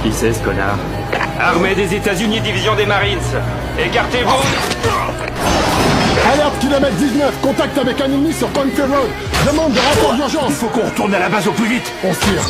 Qui c'est ce connard? Armée des États-Unis, division des Marines. Écartez-vous. Alerte kilomètre 19, contact avec un ennemi sur Country Road. Demande de rapport d'urgence. Il faut qu'on retourne à la base au plus vite. On se tire.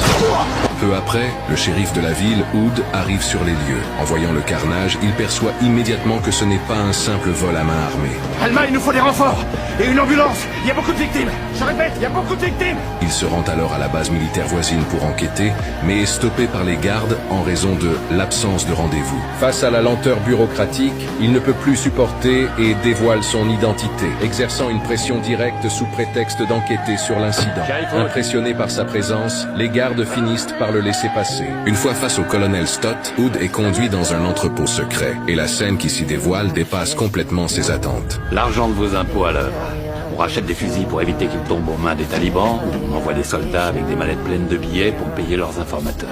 Peu après, le shérif de la ville, Hood, arrive sur les lieux. En voyant le carnage, il perçoit immédiatement que ce n'est pas un simple vol à main armée. Alma, il nous faut des renforts. Et une ambulance. Il y a beaucoup de victimes. Je répète, il y a beaucoup de victimes. Il se rend alors à la base militaire voisine pour enquêter, mais est stoppé par les gardes en raison de l'absence de rendez-vous. Face à la lenteur bureaucratique, il ne peut plus supporter et dévoile son identité, exerçant une pression directe sous prétexte d'enquêter sur l'incident. Impressionné par sa présence, les gardes finissent par le laisser passer. Une fois face au colonel Stott, Hood est conduit dans un entrepôt secret, et la scène qui s'y dévoile dépasse complètement ses attentes. L'argent de vos impôts à l'heure. On rachète des fusils pour éviter qu'ils tombent aux mains des talibans, ou on envoie des soldats avec des mallettes pleines de billets pour payer leurs informateurs.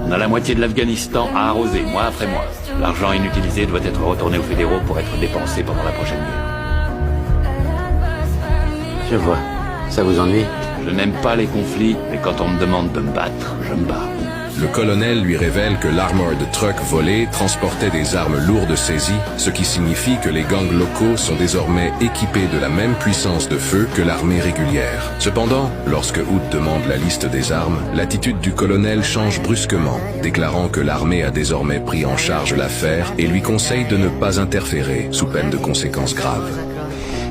On a la moitié de l'Afghanistan à arroser, mois après mois. L'argent inutilisé doit être retourné aux fédéraux pour être dépensé pendant la prochaine guerre. Je vois. Ça vous ennuie? Je n'aime pas les conflits, mais quand on me demande de me battre, je me bats. Le colonel lui révèle que l'armored truck volé transportait des armes lourdes saisies, ce qui signifie que les gangs locaux sont désormais équipés de la même puissance de feu que l'armée régulière. Cependant, lorsque Hood demande la liste des armes, l'attitude du colonel change brusquement, déclarant que l'armée a désormais pris en charge l'affaire et lui conseille de ne pas interférer, sous peine de conséquences graves.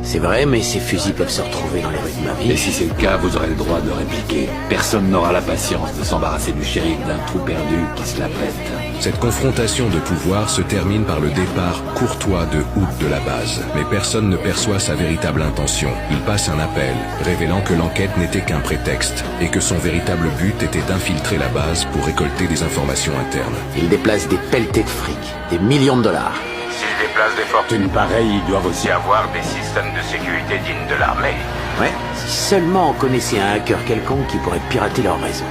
C'est vrai, mais ces fusils peuvent se retrouver dans les rues de ma ville. Et si c'est le cas, vous aurez le droit de répliquer. Personne n'aura la patience de s'embarrasser du shérif d'un trou perdu qui se la pète. Cette confrontation de pouvoir se termine par le départ courtois de Hood de la base. Mais personne ne perçoit sa véritable intention. Il passe un appel, révélant que l'enquête n'était qu'un prétexte, et que son véritable but était d'infiltrer la base pour récolter des informations internes. Ils déplacent des pelletés de fric, des millions de dollars. S'ils déplacent des fortunes pareilles, ils doivent aussi avoir des systèmes de sécurité dignes de l'armée. Ouais, si seulement on connaissait un hacker quelconque qui pourrait pirater leur réseau.